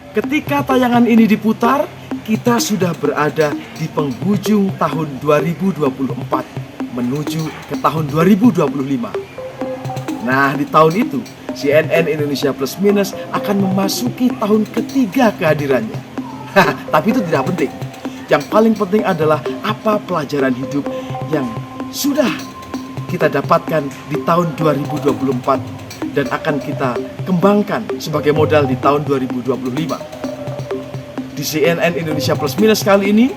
Ketika tayangan ini diputar, kita sudah berada di penghujung tahun 2024 menuju ke tahun 2025. Nah, di tahun itu CNN Indonesia Plus Minus akan memasuki tahun ketiga kehadirannya. Tapi itu tidak penting. Yang paling penting adalah apa pelajaran hidup yang sudah kita dapatkan di tahun 2024 dan akan kita kembangkan sebagai modal di tahun 2025. Di CNN Indonesia Plus Minus kali ini,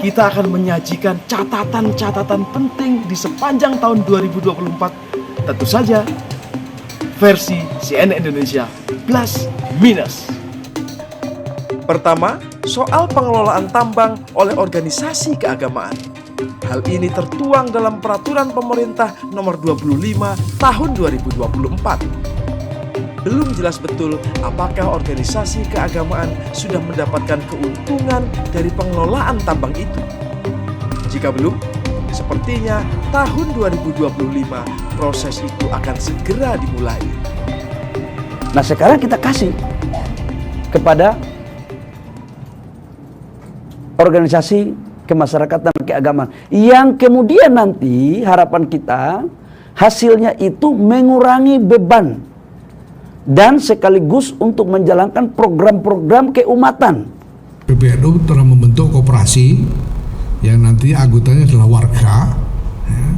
kita akan menyajikan catatan-catatan penting di sepanjang tahun 2024. Tentu saja versi CNN Indonesia Plus Minus. Pertama, soal pengelolaan tambang oleh organisasi keagamaan. Hal ini tertuang dalam Peraturan Pemerintah Nomor 25 Tahun 2024. Belum jelas betul apakah organisasi keagamaan sudah mendapatkan keuntungan dari pengelolaan tambang itu. Jika belum, sepertinya tahun 2025 proses itu akan segera dimulai. Nah, sekarang kita kasih kepada organisasi kemasyarakatan keagamaan yang kemudian nanti harapan kita hasilnya itu mengurangi beban dan sekaligus untuk menjalankan program-program keumatan. PBNU telah membentuk koperasi yang nanti anggotanya adalah warga, ya.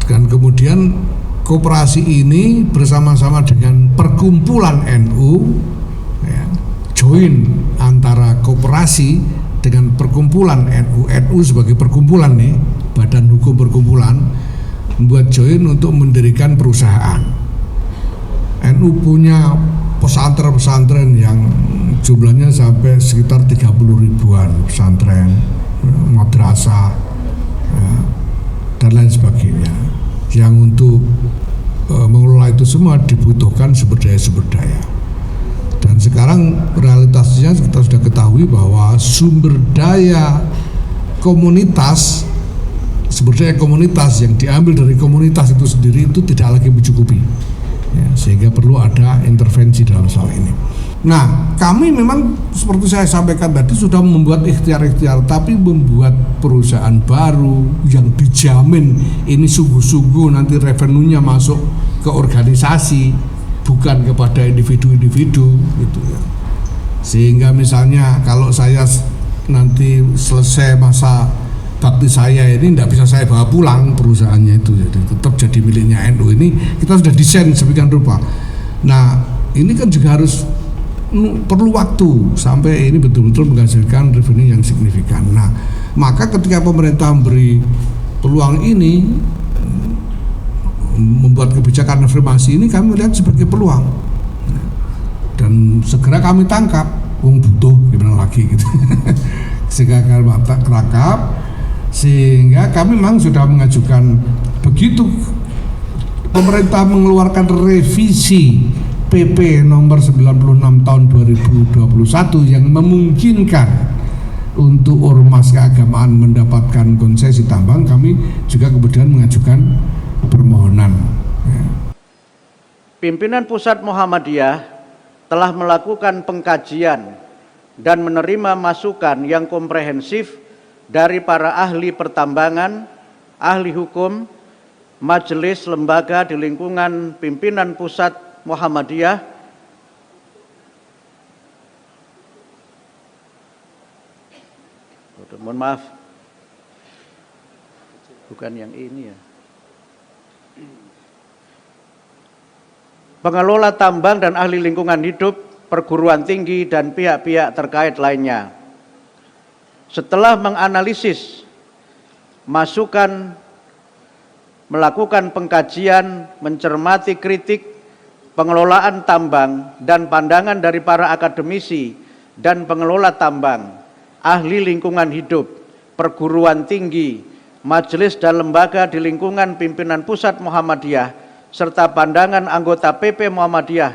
Dan kemudian koperasi ini bersama-sama dengan perkumpulan NU, ya, join antara koperasi dengan perkumpulan NU sebagai perkumpulan nih, badan hukum perkumpulan, membuat join untuk mendirikan perusahaan. NU punya pesantren-pesantren yang jumlahnya sampai sekitar 30 ribuan pesantren, madrasah, ya, dan lain sebagainya. Yang untuk mengelola itu semua dibutuhkan sumber daya. Dan sekarang realitasnya kita sudah ketahui bahwa sumber daya komunitas yang diambil dari komunitas itu sendiri itu tidak lagi mencukupi, ya, sehingga perlu ada intervensi dalam soal ini. Nah, kami memang seperti saya sampaikan tadi sudah membuat ikhtiar-ikhtiar, tapi membuat perusahaan baru yang dijamin ini sungguh-sungguh nanti revenue-nya masuk ke organisasi, bukan kepada individu-individu gitu ya. Sehingga misalnya kalau saya nanti selesai masa bakti saya ini tidak bisa saya bawa pulang perusahaannya itu, jadi tetap jadi miliknya NU. Ini kita sudah desain sedemikian rupa. Nah, ini kan juga harus perlu waktu sampai ini betul-betul menghasilkan revenue yang signifikan. Nah, maka ketika pemerintah memberi peluang ini, membuat kebijakan reformasi ini, kami melihat sebagai peluang dan segera kami tangkap. Butuh gimana lagi gitu. Sehingga kami tangkap, sehingga kami memang sudah mengajukan, begitu pemerintah mengeluarkan revisi PP nomor 96 tahun 2021 yang memungkinkan untuk ormas keagamaan mendapatkan konsesi tambang, kami juga kemudian mengajukan permohonan. Pimpinan Pusat Muhammadiyah telah melakukan pengkajian dan menerima masukan yang komprehensif dari para ahli pertambangan, ahli hukum, majelis lembaga di lingkungan pimpinan Pusat Muhammadiyah, mohon maaf, bukan yang ini ya, pengelola tambang dan ahli lingkungan hidup, perguruan tinggi dan pihak-pihak terkait lainnya. Setelah menganalisis masukan, melakukan pengkajian, mencermati kritik pengelolaan tambang dan pandangan dari para akademisi dan pengelola tambang, ahli lingkungan hidup, perguruan tinggi, majelis dan lembaga di lingkungan pimpinan Pusat Muhammadiyah, serta pandangan anggota PP Muhammadiyah,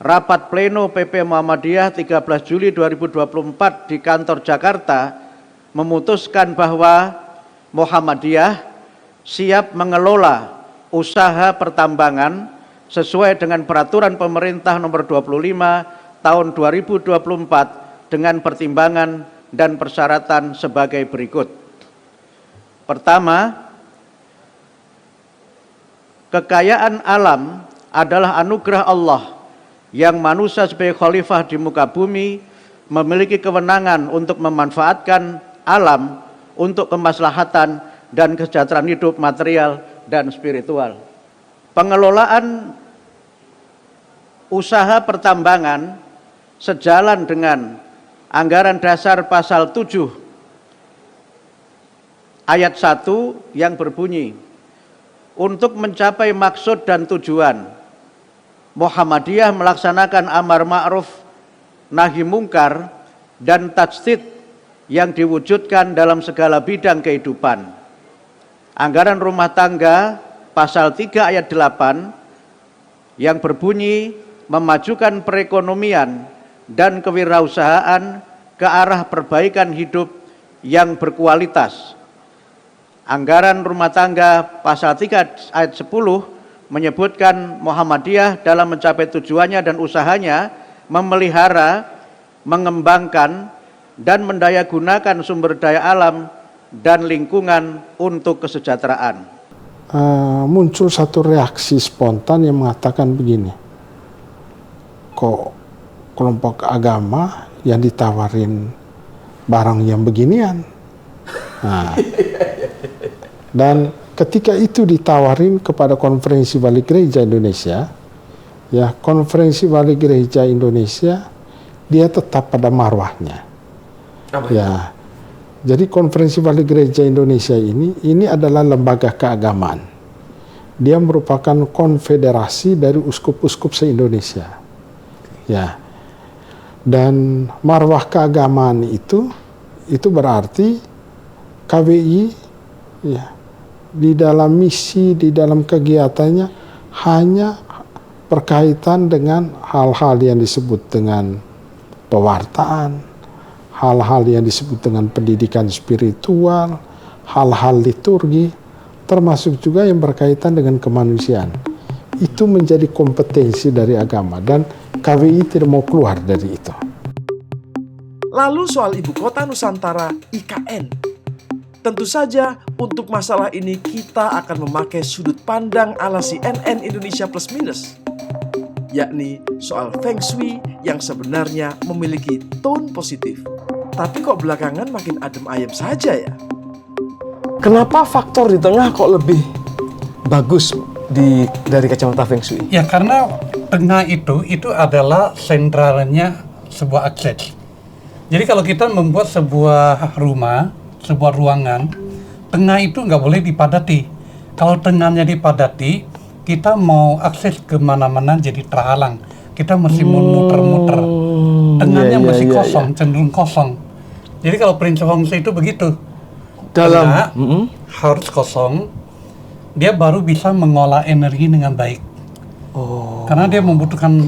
rapat pleno PP Muhammadiyah 13 Juli 2024 di kantor Jakarta memutuskan bahwa Muhammadiyah siap mengelola usaha pertambangan sesuai dengan Peraturan Pemerintah Nomor 25 tahun 2024 dengan pertimbangan dan persyaratan sebagai berikut. Pertama, kekayaan alam adalah anugerah Allah yang manusia sebagai khalifah di muka bumi memiliki kewenangan untuk memanfaatkan alam untuk kemaslahatan dan kesejahteraan hidup material dan spiritual. Pengelolaan usaha pertambangan sejalan dengan anggaran dasar pasal 7 ayat 1 yang berbunyi, untuk mencapai maksud dan tujuan, Muhammadiyah melaksanakan amar ma'ruf nahi mungkar dan tajdid yang diwujudkan dalam segala bidang kehidupan. Anggaran rumah tangga pasal 3 ayat 8 yang berbunyi memajukan perekonomian dan kewirausahaan ke arah perbaikan hidup yang berkualitas. Anggaran rumah tangga pasal 3 ayat 10 menyebutkan Muhammadiyah dalam mencapai tujuannya dan usahanya memelihara, mengembangkan, dan mendayagunakan sumber daya alam dan lingkungan untuk kesejahteraan. Muncul satu reaksi spontan yang mengatakan begini, kok kelompok agama yang ditawarin barang yang beginian? Nah, dan ketika itu ditawarin kepada Konferensi Wali Gereja Indonesia, ya, Konferensi Wali Gereja Indonesia dia tetap pada marwahnya. Ya, jadi Konferensi Wali Gereja Indonesia ini adalah lembaga keagamaan. Dia merupakan konfederasi dari uskup-uskup se-Indonesia. Ya, dan marwah keagamaan itu berarti KWI, ya, di dalam misi, di dalam kegiatannya hanya berkaitan dengan hal-hal yang disebut dengan pewartaan, hal-hal yang disebut dengan pendidikan spiritual, hal-hal liturgi, termasuk juga yang berkaitan dengan kemanusiaan. Itu menjadi kompetensi dari agama dan KWI tidak mau keluar dari itu. Lalu soal Ibu Kota Nusantara IKN. Tentu saja untuk masalah ini kita akan memakai sudut pandang ala CNN Indonesia Plus Minus, yakni soal Feng Shui yang sebenarnya memiliki tone positif. Tapi kok belakangan makin adem ayem saja ya? Kenapa faktor di tengah kok lebih bagus dari kacamata Feng Shui? Ya karena tengah itu adalah sentralnya sebuah akses. Jadi kalau kita membuat sebuah rumah, sebuah ruangan, tengah itu nggak boleh dipadati. Kalau tengahnya dipadati, kita mau akses kemana-mana jadi terhalang. Kita mesti muter-muter. Tengahnya mesti kosong, cenderung kosong. Jadi kalau prinsip Feng Shui itu begitu. Tengah harus kosong, dia baru bisa mengolah energi dengan baik. Karena dia membutuhkan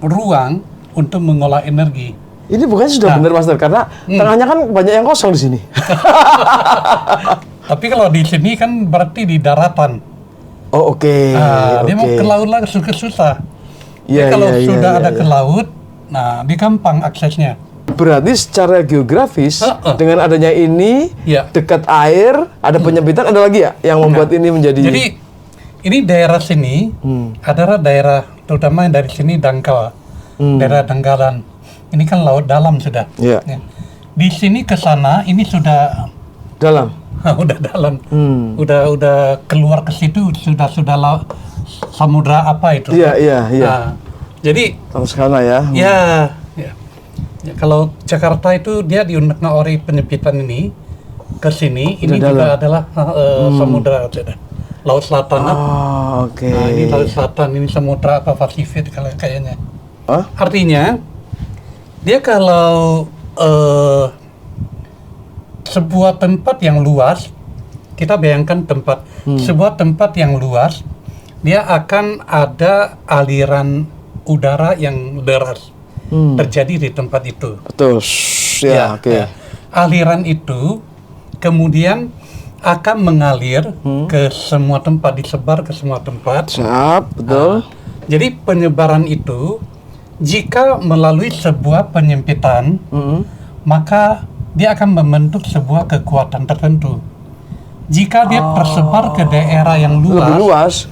ruang untuk mengolah energi. Ini bukan sudah benar Master, karena tengahnya kan banyak yang kosong di sini. Tapi kalau di sini kan berarti di daratan. Oh oke. Dia mau ke laut lah susah. Kalau sudah ada ke laut, nah dia gampang aksesnya. Berarti secara geografis dengan adanya ini dekat air, ada penyempitan, ada lagi ya yang membuat ini menjadi. Jadi ini daerah sini adalah daerah terutama yang dari sini dangkal, daerah dangkalan. Ini kan laut dalam sudah. Ya. Di sini ke sana ini sudah dalam. Udah dalam. Udah keluar ke situ sudah samudra apa itu? Iya. Nah, jadi sana ya. Ya, kalau Jakarta itu dia diundang oleh penyempitan ini ke sini, ini juga adalah samudra sudah. Laut Selatan. Oke. Nah, ini Laut Selatan, ini samudra apa Pasifik kayaknya. Artinya dia kalau sebuah tempat yang luas, kita bayangkan sebuah tempat yang luas, dia akan ada aliran udara yang deras terjadi di tempat itu. Betul. Oke. Aliran itu kemudian akan mengalir ke semua tempat, disebar ke semua tempat. Betul. Jadi penyebaran itu Jika melalui sebuah penyempitan, maka dia akan membentuk sebuah kekuatan tertentu. Jika dia tersebar ke daerah yang luas, Lebih luas.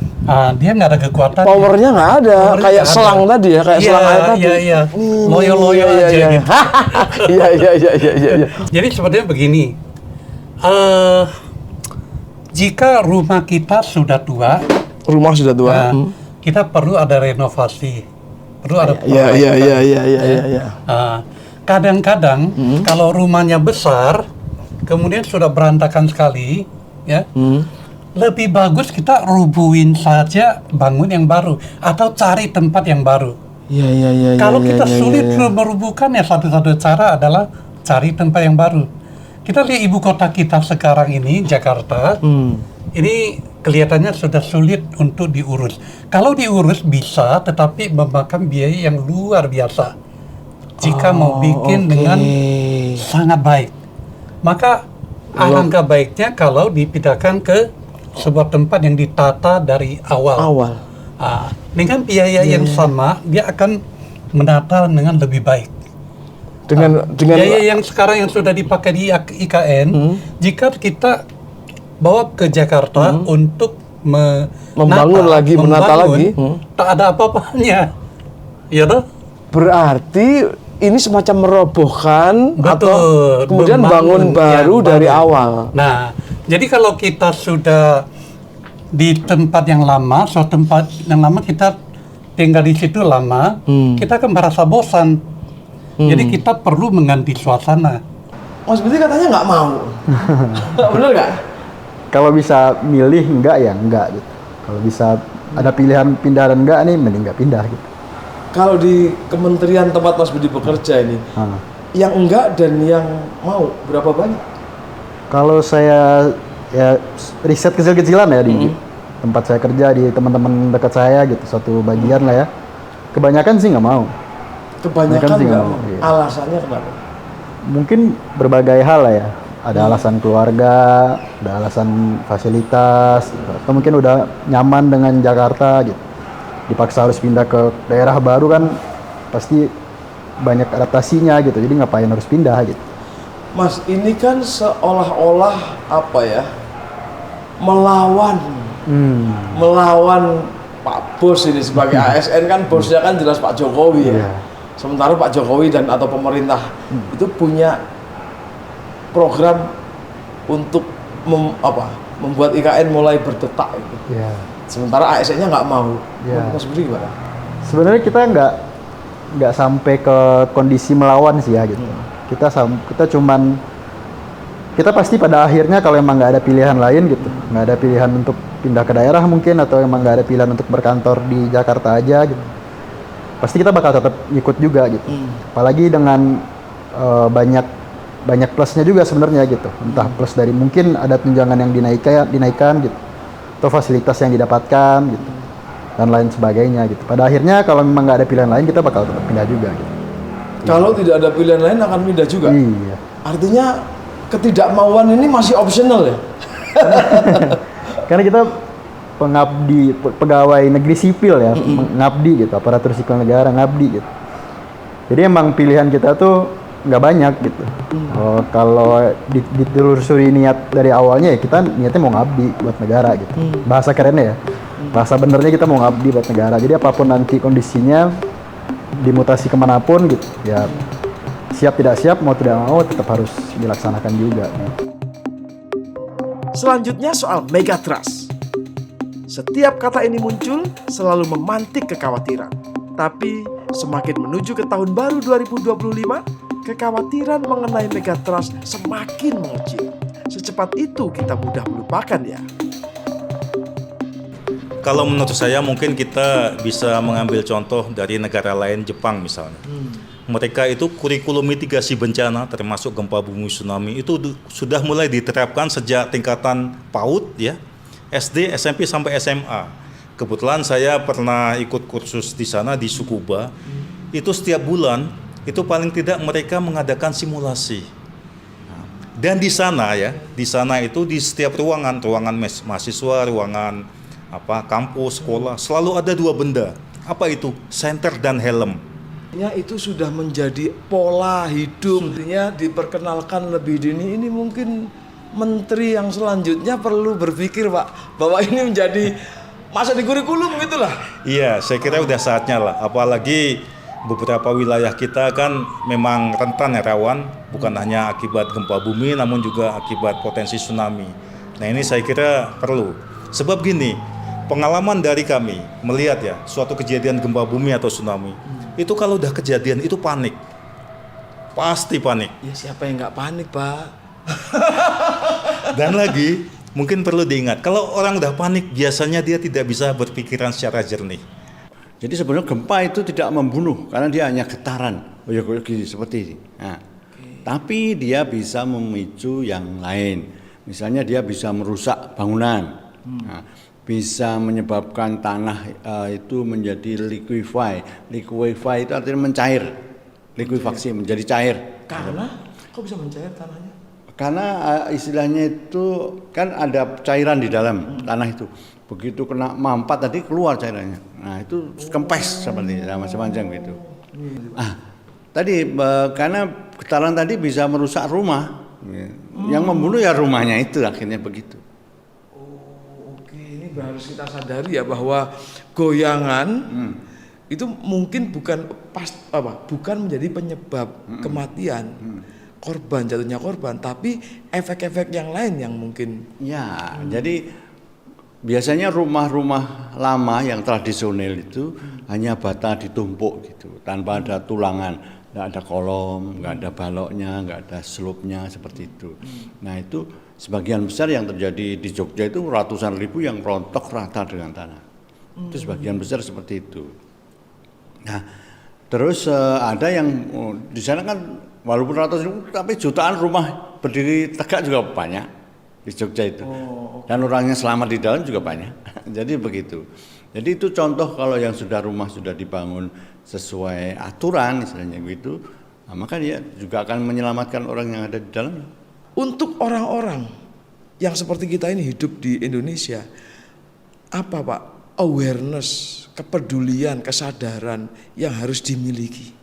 Dia nggak ada kekuatan. Powernya nggak ada, Powernya kayak nggak selang ada. tadi ya, kayak Iya, selang air tadi. Iya. Loyo-loyo Iya, aja iya. gitu. Iya. Jadi sebenarnya begini, jika rumah kita sudah tua, Rumah sudah tua. kita perlu ada renovasi, perlu ada Iya. kadang-kadang kalau rumahnya besar, kemudian sudah berantakan sekali, ya, lebih bagus kita rubuhin saja, bangun yang baru, atau cari tempat yang baru. Iya. Kalau kita sulit merubuhkan, ya satu-satu cara adalah cari tempat yang baru. Kita lihat ibu kota kita sekarang ini, Jakarta, ini kelihatannya sudah sulit untuk diurus. Kalau diurus bisa, tetapi memakan biaya yang luar biasa. Jika mau bikin dengan sangat baik, maka alangkah baiknya kalau dipindahkan ke sebuah tempat yang ditata dari awal. Dengan biaya yang sama, dia akan menata dengan lebih baik. Dengan Biaya yang sekarang yang sudah dipakai di IKN, jika kita bawa ke Jakarta untuk Membangun lagi, menata lagi, tak ada apa-apanya, ya toh? berarti ini semacam merobohkan atau kemudian membangun bangun baru yang dari baru. awal. Nah, jadi kalau kita sudah di tempat yang lama, suatu tempat yang lama kita tinggal di situ lama, kita akan merasa bosan. Jadi kita perlu mengganti suasana. Mas Budi katanya nggak mau. Bener nggak? Kalau bisa milih enggak ya enggak gitu. Kalau bisa ada pilihan pindah dan enggak nih mending enggak pindah gitu. Kalau di kementerian tempat Mas Budi bekerja ini, yang enggak dan yang mau berapa banyak? Kalau saya ya riset kecil-kecilan ya di tempat saya kerja, di teman-teman dekat saya gitu, satu bagian lah ya. Kebanyakan sih nggak mau. Kebanyakan sih nggak nggak mau. mau, iya. Alasannya kenapa? Mungkin berbagai hal lah ya. Ada alasan keluarga, ada alasan fasilitas, atau mungkin udah nyaman dengan Jakarta gitu. Dipaksa harus pindah ke daerah baru kan pasti banyak adaptasinya gitu. Jadi ngapain harus pindah gitu. Mas, ini kan seolah-olah apa ya? Melawan Pak Bos ini sebagai ASN kan bosnya kan jelas Pak Jokowi ya. Sementara Pak Jokowi dan atau pemerintah itu punya program untuk membuat IKN mulai berdetak gitu. Sementara ASN-nya nggak mau. Mas Budi gimana? Sebenarnya kita nggak sampai ke kondisi melawan sih ya gitu. Kita pasti pada akhirnya kalau emang nggak ada pilihan lain gitu, nggak ada pilihan untuk pindah ke daerah mungkin, atau emang nggak ada pilihan untuk berkantor di Jakarta aja gitu, pasti kita bakal tetap ikut juga gitu. Apalagi dengan banyak plusnya juga sebenarnya gitu. Entah plus dari mungkin ada tunjangan yang dinaikkan gitu, atau fasilitas yang didapatkan gitu, dan lain sebagainya gitu. Pada akhirnya kalau memang nggak ada pilihan lain, kita bakal tetap pindah juga gitu. Kalau tidak ada pilihan lain akan pindah juga. Iya. Artinya ketidakmauan ini masih optional ya? Karena kita pegawai negeri sipil ya, ngabdi gitu, aparatur sipil negara ngabdi gitu. Jadi emang pilihan kita tuh nggak banyak gitu. Kalau ditelusuri niat dari awalnya ya kita niatnya mau ngabdi buat negara gitu. Bahasa kerennya ya, bahasa benernya kita mau ngabdi buat negara. Jadi apapun nanti kondisinya, dimutasi kemanapun gitu, ya siap tidak siap, mau tidak mau tetap harus dilaksanakan juga. Selanjutnya soal megatrust. Setiap kata ini muncul selalu memantik kekhawatiran. Tapi semakin menuju ke tahun baru 2025, kekhawatiran mengenai megatrust semakin mengecil. Secepat itu kita mudah melupakan ya. Kalau menurut saya mungkin kita bisa mengambil contoh dari negara lain, Jepang misalnya. Mereka itu kurikulum mitigasi bencana termasuk gempa bumi, tsunami itu sudah mulai diterapkan sejak tingkatan PAUD ya, SD, SMP sampai SMA. Kebetulan saya pernah ikut kursus di sana di Tsukuba. Itu setiap bulan itu paling tidak mereka mengadakan simulasi. Dan di sana ya, di sana itu di setiap ruangan mahasiswa, ruangan kampus, sekolah, selalu ada dua benda. Apa itu? Senter dan helm. Itu sudah menjadi pola hidup. Artinya diperkenalkan lebih dini. Ini mungkin menteri yang selanjutnya perlu berpikir, Pak, bahwa ini menjadi masa di kurikulum gitulah. Iya, saya kira udah saatnya lah. Apalagi beberapa wilayah kita kan memang rentan ya, rawan, bukan hanya akibat gempa bumi namun juga akibat potensi tsunami. Nah ini saya kira perlu. Sebab gini, pengalaman dari kami melihat ya suatu kejadian gempa bumi atau tsunami, itu kalau udah kejadian itu panik. Pasti panik. Ya siapa yang nggak panik, Pak? Dan lagi mungkin perlu diingat, kalau orang udah panik biasanya dia tidak bisa berpikiran secara jernih. Jadi sebenarnya gempa itu tidak membunuh karena dia hanya getaran, seperti ini. Nah, tapi dia bisa memicu yang lain. Misalnya dia bisa merusak bangunan, bisa menyebabkan tanah itu menjadi liquefy. Liquefy itu artinya mencair, likuifaksi menjadi cair. Karena kok bisa mencair tanahnya? Karena istilahnya itu kan ada cairan di dalam tanah itu. Begitu kena mampat tadi keluar cairannya. Nah itu kempes seperti macam-macam gitu. Tadi karena getaran tadi bisa merusak rumah. Yang membunuh ya rumahnya itu akhirnya begitu. Oke, ini harus kita sadari ya bahwa goyangan itu mungkin bukan menjadi penyebab kematian. Korban, jatuhnya korban, tapi efek-efek yang lain yang mungkin. Ya, jadi biasanya rumah-rumah lama yang tradisional itu hanya bata ditumpuk gitu, tanpa ada tulangan, nggak ada kolom, nggak ada baloknya, nggak ada slopnya seperti itu. Nah itu sebagian besar yang terjadi di Jogja itu ratusan ribu yang rontok rata dengan tanah. Itu sebagian besar seperti itu. Nah terus ada yang di sana kan walaupun ratusan ribu tapi jutaan rumah berdiri tegak juga banyak di Jogja itu. Dan orangnya selamat di dalam juga banyak. Jadi begitu. Jadi itu contoh kalau yang rumah sudah dibangun sesuai aturan misalnya gitu, nah, maka dia juga akan menyelamatkan orang yang ada di dalam. Untuk orang-orang yang seperti kita ini hidup di Indonesia, apa Pak awareness, kepedulian, kesadaran yang harus dimiliki?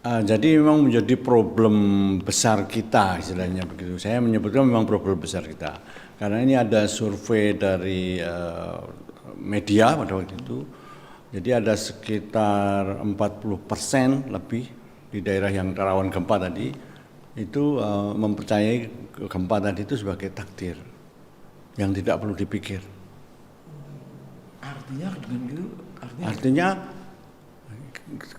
Jadi memang menjadi problem besar kita istilahnya begitu. Saya menyebutkan memang problem besar kita. Karena ini ada survei dari media pada waktu itu. Jadi ada sekitar 40% lebih di daerah yang rawan gempa tadi itu mempercayai gempa tadi itu sebagai takdir yang tidak perlu dipikir. Artinya dengan gitu? Artinya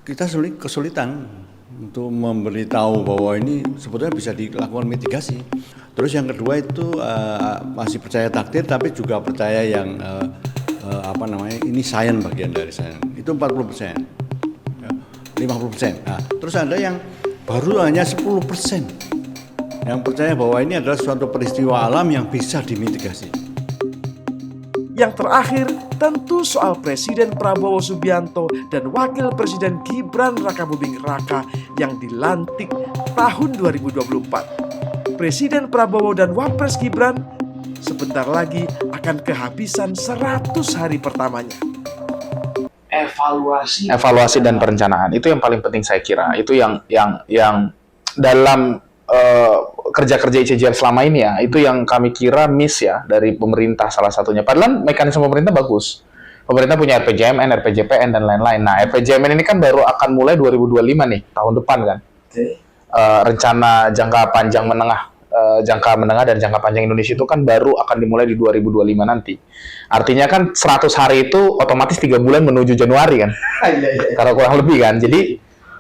kita kesulitan untuk memberitahu bahwa ini sebetulnya bisa dilakukan mitigasi. Terus yang kedua itu masih percaya takdir tapi juga percaya yang ini sains bagian dari sains. Itu 40%, 50%. Nah, terus ada yang baru hanya 10% yang percaya bahwa ini adalah suatu peristiwa alam yang bisa dimitigasi. Yang terakhir, tentu soal Presiden Prabowo Subianto dan Wakil Presiden Gibran Rakabuming Raka yang dilantik tahun 2024. Presiden Prabowo dan Wapres Gibran sebentar lagi akan kehabisan 100 hari pertamanya. Evaluasi dan perencanaan itu yang paling penting saya kira. Itu yang dalam kerja-kerja ICJR selama ini ya, itu yang kami kira miss ya dari pemerintah salah satunya. Padahal mekanisme pemerintah bagus. Pemerintah punya RPJMN, RPJPN dan lain-lain. Nah, RPJMN ini kan baru akan mulai 2025 nih, tahun depan kan. Rencana jangka panjang menengah, jangka menengah dan jangka panjang Indonesia itu kan baru akan dimulai di 2025 nanti. Artinya kan 100 hari itu otomatis 3 bulan menuju Januari kan. Kalau kurang lebih kan.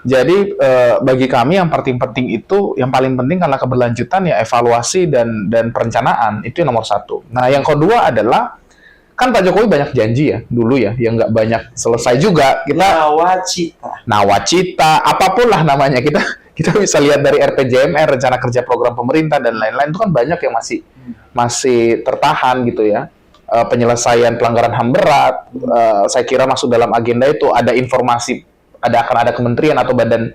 Jadi bagi kami yang penting itu, yang paling penting karena keberlanjutan ya evaluasi dan perencanaan itu yang nomor 1. Nah yang kedua adalah kan Pak Jokowi banyak janji ya dulu ya, yang nggak banyak selesai juga. Kita nawacita, apapun lah namanya, kita bisa lihat dari RPJMN, rencana kerja program pemerintah dan lain-lain itu kan banyak yang masih tertahan gitu ya. Penyelesaian pelanggaran HAM berat, saya kira masuk dalam agenda itu ada informasi. Akan ada kementerian atau badan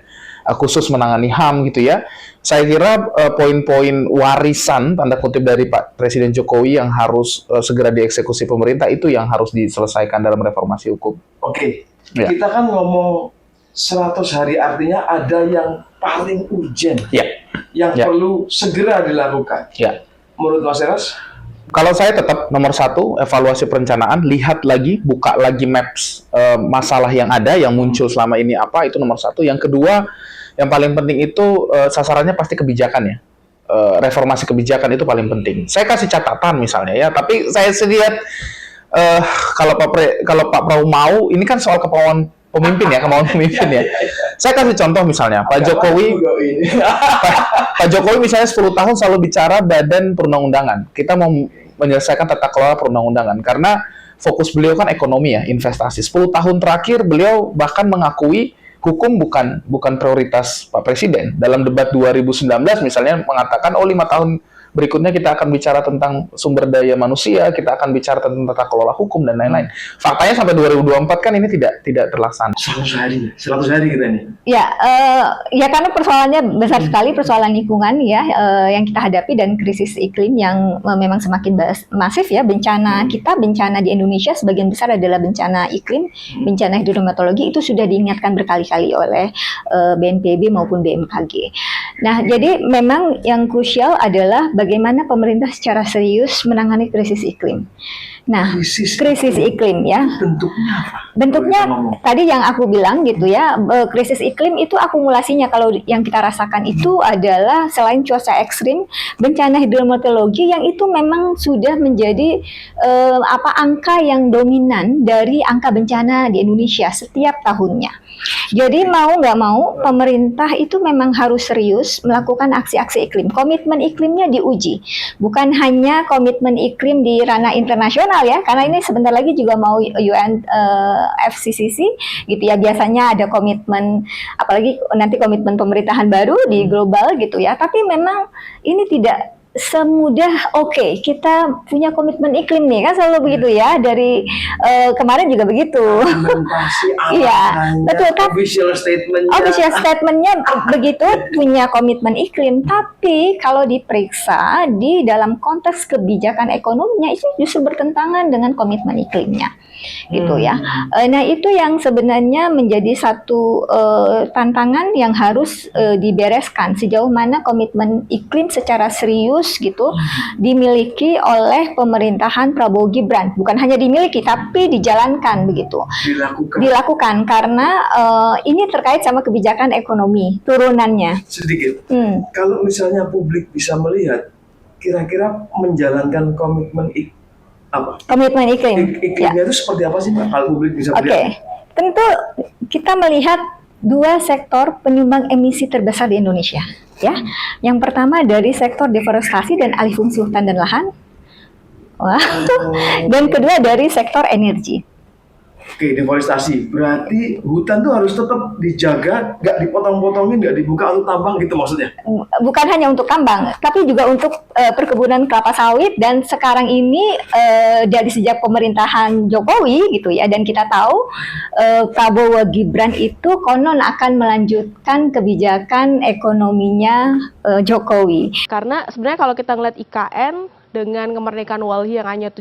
khusus menangani HAM gitu ya. Saya kira poin-poin warisan tanda kutip dari Pak Presiden Jokowi yang harus segera dieksekusi pemerintah itu yang harus diselesaikan dalam reformasi hukum. Oke. Ya. Kita kan ngomong 100 hari artinya ada yang paling urgent, yang Ya. perlu segera dilakukan. Ya. Menurut Mas Eras? Kalau saya tetap nomor 1, evaluasi perencanaan, lihat lagi, buka lagi maps masalah yang ada, yang muncul selama ini apa, itu nomor 1. Yang kedua, yang paling penting itu sasarannya pasti kebijakan ya. Reformasi kebijakan itu paling penting. Saya kasih catatan misalnya ya, tapi saya lihat kalau Pak Prabowo mau, ini kan soal kemauan pemimpin ya, kemauan pemimpin ya. Saya kasih contoh misalnya, Pak Jokowi misalnya 10 tahun selalu bicara badan perundang-undangan. Kita mau menyelesaikan tata kelola perundang-undangan karena fokus beliau kan ekonomi ya, investasi. 10 tahun terakhir beliau bahkan mengakui hukum bukan prioritas Pak Presiden. Dalam debat 2019 misalnya mengatakan 5 tahun berikutnya kita akan bicara tentang sumber daya manusia, kita akan bicara tentang tata kelola hukum dan lain-lain. Faktanya sampai 2024 kan ini tidak terlaksana. 100 hari kita ini. Ya, ya karena persoalannya besar sekali, persoalan lingkungan ya yang kita hadapi dan krisis iklim yang memang semakin masif ya. Bencana di Indonesia sebagian besar adalah bencana iklim, bencana hidrometeorologi itu sudah diingatkan berkali-kali oleh BNPB maupun BMKG. Nah, jadi memang yang krusial adalah bagaimana pemerintah secara serius menangani krisis iklim. Nah, krisis iklim ya. Bentuknya tadi yang aku bilang gitu ya, krisis iklim itu akumulasinya kalau yang kita rasakan itu adalah selain cuaca ekstrim, bencana hidrometeorologi yang itu memang sudah menjadi angka yang dominan dari angka bencana di Indonesia setiap tahunnya. Jadi mau nggak mau pemerintah itu memang harus serius melakukan aksi-aksi iklim. Komitmen iklimnya diuji, bukan hanya komitmen iklim di ranah internasional ya, karena ini sebentar lagi juga mau UNFCCC gitu ya, biasanya ada komitmen, apalagi nanti komitmen pemerintahan baru di global gitu ya, tapi memang ini tidak semudah kita punya komitmen iklim nih kan selalu begitu ya, dari kemarin juga begitu. Iya betul, official statementnya begitu, punya komitmen iklim, tapi kalau diperiksa di dalam konteks kebijakan ekonominya itu justru bertentangan dengan komitmen iklimnya gitu ya. Nah itu yang sebenarnya menjadi satu tantangan yang harus dibereskan, sejauh mana komitmen iklim secara serius gitu dimiliki oleh pemerintahan Prabowo Gibran, bukan hanya dimiliki tapi dijalankan begitu, dilakukan karena ini terkait sama kebijakan ekonomi turunannya sedikit. Kalau misalnya publik bisa melihat kira-kira menjalankan komitmen komitmen iklimnya itu seperti apa sih Pak, kalau publik bisa melihat? Tentu kita melihat dua sektor penyumbang emisi terbesar di Indonesia ya. Yang pertama dari sektor deforestasi dan alih fungsi hutan dan lahan. Dan kedua dari sektor energi. Oke, deforestasi. Berarti hutan tuh harus tetap dijaga, nggak dipotong-potongin, nggak dibuka untuk tambang gitu maksudnya? Bukan hanya untuk tambang, tapi juga untuk perkebunan kelapa sawit. Dan sekarang ini dari sejak pemerintahan Jokowi gitu ya, dan kita tahu Prabowo Gibran itu konon akan melanjutkan kebijakan ekonominya Jokowi. Karena sebenarnya kalau kita ngeliat IKN dengan kemerdekaan Walhi yang hanya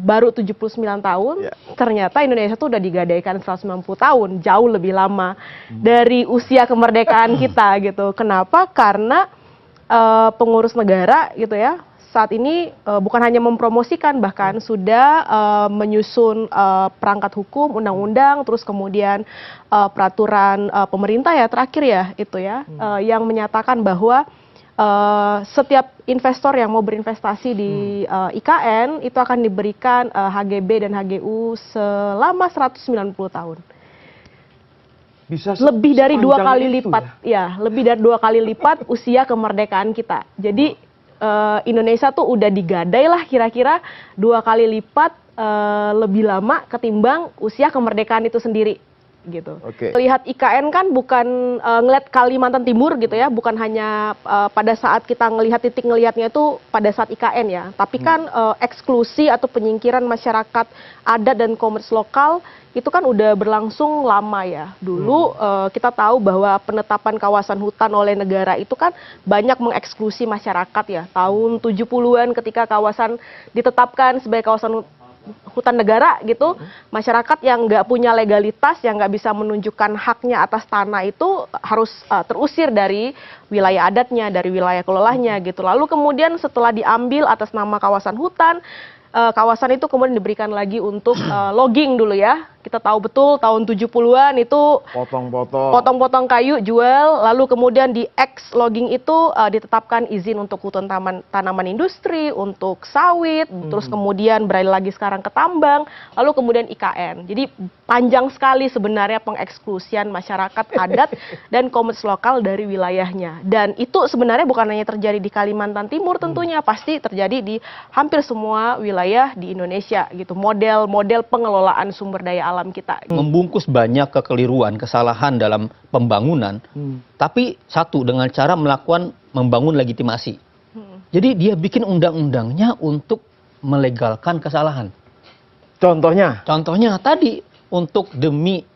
baru 79 tahun, ternyata Indonesia tuh udah digadaikan 190 tahun, jauh lebih lama dari usia kemerdekaan kita gitu. Kenapa? Karena pengurus negara gitu ya, saat ini bukan hanya mempromosikan, bahkan sudah menyusun perangkat hukum, undang-undang, terus kemudian peraturan pemerintah ya terakhir ya itu ya, yang menyatakan bahwa setiap investor yang mau berinvestasi di IKN itu akan diberikan HGB dan HGU selama 190 tahun. Bisa lebih dari 2 kali itu, lipat ya, lebih dari 2 kali lipat usia kemerdekaan kita. Jadi Indonesia tuh udah digadai lah kira-kira 2 kali lipat lebih lama ketimbang usia kemerdekaan itu sendiri. Gitu. Lihat IKN kan bukan ngelihat Kalimantan Timur gitu ya, bukan hanya pada saat kita ngelihat titik ngelihatnya itu pada saat IKN ya, tapi kan eksklusi atau penyingkiran masyarakat adat dan komunitas lokal itu kan udah berlangsung lama ya. Dulu kita tahu bahwa penetapan kawasan hutan oleh negara itu kan banyak mengeksklusi masyarakat ya. Tahun 70-an ketika kawasan ditetapkan sebagai kawasan hutan negara gitu, masyarakat yang nggak punya legalitas, yang nggak bisa menunjukkan haknya atas tanah itu harus terusir dari wilayah adatnya, dari wilayah kelolahnya gitu. Lalu kemudian setelah diambil atas nama kawasan hutan, kawasan itu kemudian diberikan lagi untuk logging dulu ya. Kita tahu betul tahun 70-an itu potong-potong kayu jual, lalu kemudian di X logging itu ditetapkan izin untuk hutan tanaman industri, untuk sawit, terus kemudian beralih lagi sekarang ke tambang, lalu kemudian IKN. Jadi panjang sekali sebenarnya pengeksklusian masyarakat adat dan komunitas lokal dari wilayahnya. Dan itu sebenarnya bukan hanya terjadi di Kalimantan Timur tentunya, pasti terjadi di hampir semua wilayah di Indonesia gitu. Model pengelolaan sumber daya alam kita. Membungkus banyak kekeliruan, kesalahan dalam pembangunan, tapi satu dengan cara melakukan membangun legitimasi. Jadi dia bikin undang-undangnya untuk melegalkan kesalahan. Contohnya? Contohnya tadi untuk demi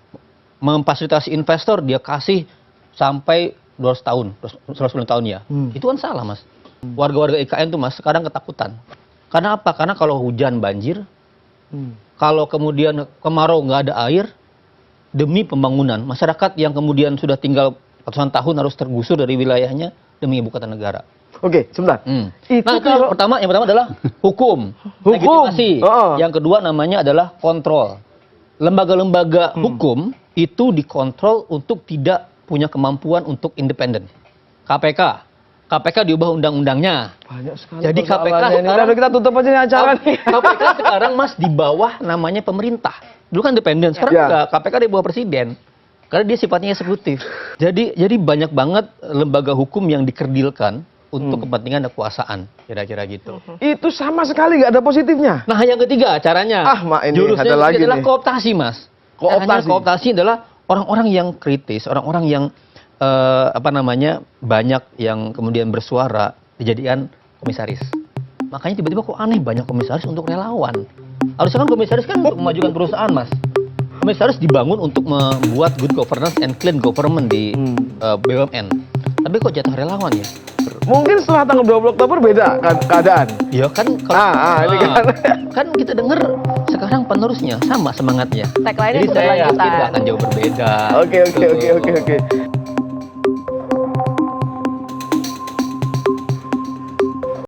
memfasilitasi investor dia kasih sampai 200 tahun, 110 tahun ya. Itu kan salah, Mas. Warga-warga IKN tuh, Mas, sekarang ketakutan. Karena apa? Karena kalau hujan banjir, kalau kemudian kemarau nggak ada air, demi pembangunan, masyarakat yang kemudian sudah tinggal ratusan tahun harus tergusur dari wilayahnya demi ibu kota negara. Oke, sebentar. Itu yang pertama adalah hukum, legitimasi. Yang kedua namanya adalah kontrol. Lembaga-lembaga hukum itu dikontrol untuk tidak punya kemampuan untuk independen. KPK diubah undang-undangnya. Banyak sekali. Jadi KPK sekarang kita tutup aja nih acara nih. KPK sekarang, Mas, di bawah namanya pemerintah. Dulu kan independen, sekarang enggak. KPK di bawah presiden. Karena dia sifatnya eksekutif. Jadi banyak banget lembaga hukum yang dikerdilkan untuk kepentingan kekuasaan, kira-kira gitu. Itu sama sekali nggak ada positifnya. Nah, yang ketiga caranya. Ini jurusnya ada lagi adalah nih. kooptasi, Mas. Kooptasi adalah orang-orang yang kritis, orang-orang yang banyak yang kemudian bersuara dijadikan komisaris. Makanya tiba-tiba kok aneh banyak komisaris untuk relawan. Harusnya kan komisaris kan untuk memajukan perusahaan, Mas. Komisaris dibangun untuk membuat good governance and clean government di BUMN. Tapi kok jatuh relawan ya? Mungkin setelah tanggal 20 Oktober beda keadaan. Ya kan ini kan kita dengar sekarang penerusnya sama semangatnya. Tagline-nya Jadi saya yakin berkelanjutan. nggak akan jauh berbeda. Oke.